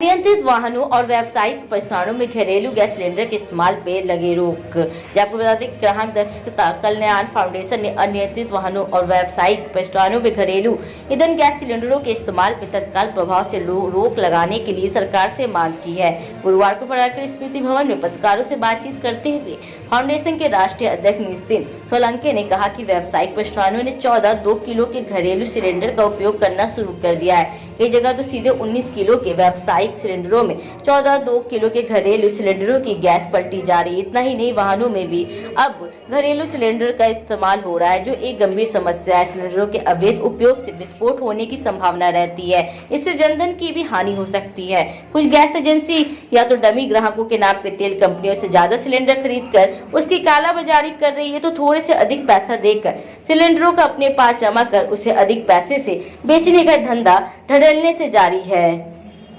अनियंत्रित वाहनों और व्यावसायिक प्रस्थानों में घरेलू गैस सिलेंडर के इस्तेमाल पे लगे रोक। आपको बता दें, ग्राहक दक्षता कल्याण फाउंडेशन ने अनियंत्रित वाहनों और व्यावसायिक प्रस्थानों में घरेलू ईंधन गैस सिलेंडरों के इस्तेमाल पर तत्काल प्रभाव से रोक लगाने के लिए सरकार से मांग की है। गुरुवार को पराक्रम स्मृति भवन में पत्रकारों से बातचीत करते हुए फाउंडेशन के राष्ट्रीय अध्यक्ष नितिन सोलंकी ने कहा कि व्यावसायिक प्रस्थानों ने 14 2 किलो के घरेलू सिलेंडर का उपयोग करना शुरू कर दिया है। कई जगह तो सीधे 19 किलो के व्यावसायिक सिलेंडरों में 14 2 किलो के घरेलू सिलेंडरों की गैस पलटी जा रही है। इतना ही नहीं, वाहनों में भी अब घरेलू सिलेंडर का इस्तेमाल हो रहा है, जो एक गंभीर समस्या है। सिलेंडरों के अवैध उपयोग से विस्फोट होने की संभावना रहती है। इससे जनधन की भी हानि हो सकती है। कुछ गैस एजेंसी या तो डमी ग्राहकों के नाम पे तेल कंपनियों से ज्यादा सिलेंडर खरीद कर उसकी कालाबाजारी कर रही है, तो थोड़े से अधिक पैसा देकर सिलेंडरों का अपने पास जमा कर उसे अधिक पैसे से बेचने का धंधा ढड़लने से जारी है।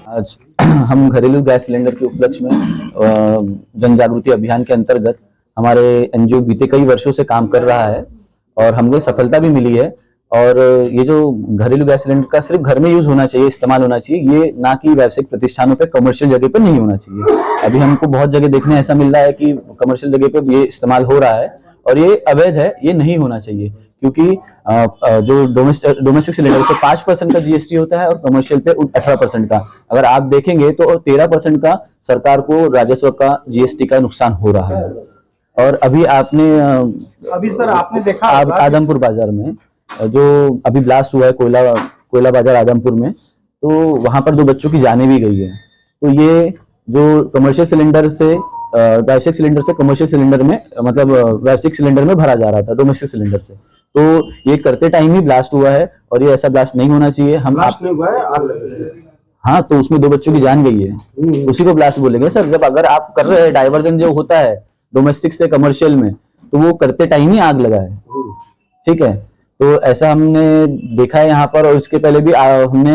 आज हम घरेलू गैस सिलेंडर के उपलक्ष्य में जन जागृति अभियान के अंतर्गत हमारे एनजीओ बीते कई वर्षों से काम कर रहा है और हमें सफलता भी मिली है। और ये जो घरेलू गैस सिलेंडर का सिर्फ घर में यूज होना चाहिए, इस्तेमाल होना चाहिए, ये ना कि व्यावसायिक प्रतिष्ठानों पे कमर्शियल जगह पे नहीं होना चाहिए। अभी हमको बहुत जगह देखने ऐसा मिल रहा है कि कमर्शियल जगह पे ये इस्तेमाल हो रहा है और ये अवैध है, ये नहीं होना चाहिए। क्योंकि जो डोमेस्टिक सिलेंडर पे 5% का जीएसटी होता है और कमर्शियल पे 18% का। अगर आप देखेंगे तो 13% का सरकार को राजस्व का जीएसटी का नुकसान हो रहा है। और अभी सर आपने देखा आदमपुर बाजार में जो अभी ब्लास्ट हुआ है कोयला बाजार आदमपुर में, तो वहां पर 2 बच्चों की जानें भी गई है। तो ये जो कमर्शियल सिलेंडर से व्यावसायिक सिलेंडर से कमर्शियल सिलेंडर में, मतलब व्यावसायिक सिलेंडर में भरा जा रहा था डोमेस्टिक सिलेंडर से, तो ये करते टाइम ही ब्लास्ट हुआ है और ये ऐसा ब्लास्ट नहीं होना चाहिए। हाँ, तो उसमें 2 बच्चों की जान गई है, उसी को ब्लास्ट बोलेंगे सर। जब अगर आप कर रहे हैं डाइवर्जन जो होता है डोमेस्टिक से कमर्शियल में, तो वो करते टाइम ही आग लगा है। ठीक है, तो ऐसा हमने देखा है यहाँ पर। और इसके पहले भी हमने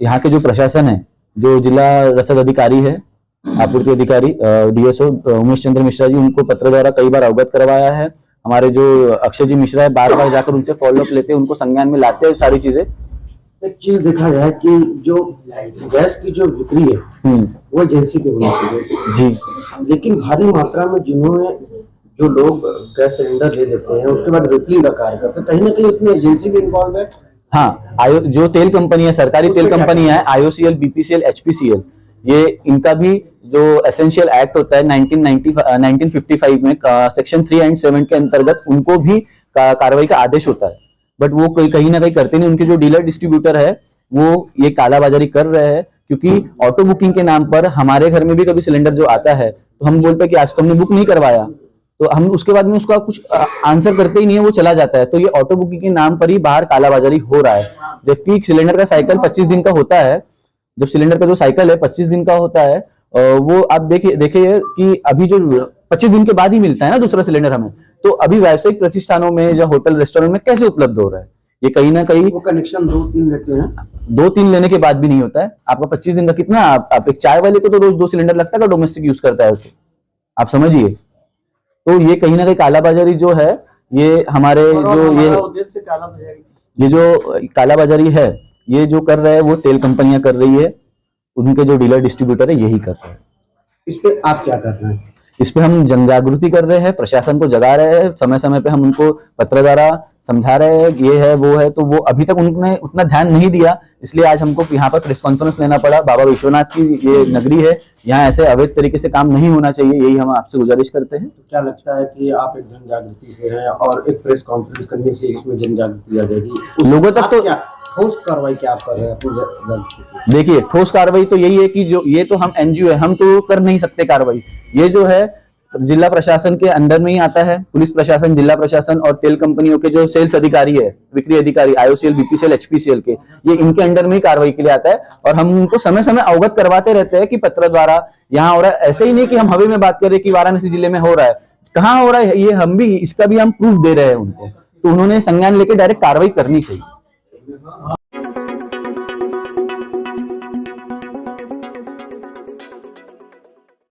यहाँ के जो प्रशासन है, जो जिला रसद अधिकारी है, आपूर्ति अधिकारी डीएसओ उमेश चंद्र मिश्रा जी, उनको पत्र द्वारा कई बार अवगत करवाया है। हमारे जो अक्षय जी मिश्रा है, बार बार जाकर उनसे फॉलोअप लेते हैं, उनको संज्ञान में लाते हैं सारी चीजें। एक चीज देखा जाए कि जो गैस की जो बिक्री है वो एजेंसी पे होनी चाहिए जी, लेकिन भारी मात्रा में जिन्होंने जो लोग गैस सिलेंडर ले लेते हैं उसके बाद रिफिलिंग का कार्य करते हैं, कहीं ना कहीं उसमें एजेंसी भी इन्वॉल्व है। हाँ, जो तेल कंपनी है, सरकारी तेल कंपनी है, आईओसीएल, बीपीसीएल, एचपीसीएल, ये इनका भी जो एसेंशियल एक्ट होता है 1955 में सेक्शन 3 एंड 7 के अंतर्गत उनको भी कार्रवाई का आदेश होता है। बट वो कहीं ना कहीं करते नहीं। उनके जो डीलर डिस्ट्रीब्यूटर है वो ये कालाबाजारी कर रहे हैं, क्योंकि ऑटो बुकिंग के नाम पर हमारे घर में भी कभी सिलेंडर जो आता है तो हम बोलते हैं कि आज तो हमने बुक नहीं करवाया, तो हम उसके बाद में उसका कुछ आंसर करते ही नहीं है, वो चला जाता है। तो ये ऑटो बुकिंग के नाम पर ही बाहर कालाबाजारी हो रहा है। जबकि सिलेंडर का साइकिल 25 दिन का होता है। जब सिलेंडर का जो साइकिल है 25 दिन का होता है, वो आप देखिए कि अभी जो 25 दिन के बाद ही मिलता है ना दूसरा सिलेंडर हमें, तो अभी व्यावसायिक प्रतिष्ठानों में या होटल रेस्टोरेंट में कैसे उपलब्ध हो रहा है? ये कहीं ना कहीं वो कनेक्शन 2-3 लेते हैं, 2-3 लेने के बाद भी नहीं होता है। आपका 25 दिन का कितना, आप एक चाय वाले को तो रोज 2 सिलेंडर लगता है, डोमेस्टिक यूज करता है, तो आप समझिए। तो ये कहीं ना कहीं कालाबाजारी जो है, ये हमारे जो कालाबाजारी है, ये जो कर रहे हैं वो तेल कंपनियां कर रही है, उनके जो डीलर डिस्ट्रीब्यूटर है यही कर रहे हैं। इस पे आप क्या कर रहे हैं? इस पे हम जन जागृति कर रहे हैं, प्रशासन को जगा रहे हैं, समय समय पे हम उनको पत्र द्वारा समझा रहे हैं ये है वो है, तो वो अभी तक उन्होंने उतना ध्यान नहीं दिया। इसलिए आज हमको यहाँ पर प्रेस कॉन्फ्रेंस लेना पड़ा। बाबा विश्वनाथ की ये नगरी है, यहाँ ऐसे अवैध तरीके से काम नहीं होना चाहिए, यही हम आपसे गुजारिश करते हैं। तो क्या लगता है कि आप एक जन जागृति से हैं और एक प्रेस कॉन्फ्रेंस करने से इसमें जन जागृति आ जाएगी लोगों तक? तो ठोस कार्रवाई क्या आप कर रहे हैं? देखिए, ठोस कार्रवाई तो यही है कि जो ये तो हम एनजीओ है, हम तो कर नहीं सकते कार्रवाई। ये जो है जिला प्रशासन के अंडर में ही आता है, पुलिस प्रशासन, जिला प्रशासन और तेल कंपनियों के जो सेल्स अधिकारी है, बिक्री अधिकारी, आईओसीएल, बीपीसीएल, एचपीसीएल के, ये इनके अंडर में ही कार्रवाई के लिए आता है। और हम उनको समय समय अवगत करवाते रहते हैं कि पत्र द्वारा यहाँ हो रहा है। ऐसे ही नहीं कि हम हवा में बात करें कि वाराणसी जिले में हो रहा है, कहाँ हो रहा है, ये हम भी इसका भी हम प्रूफ दे रहे हैं उनको। तो उन्होंने संज्ञान लेके डायरेक्ट कार्रवाई करनी चाहिए।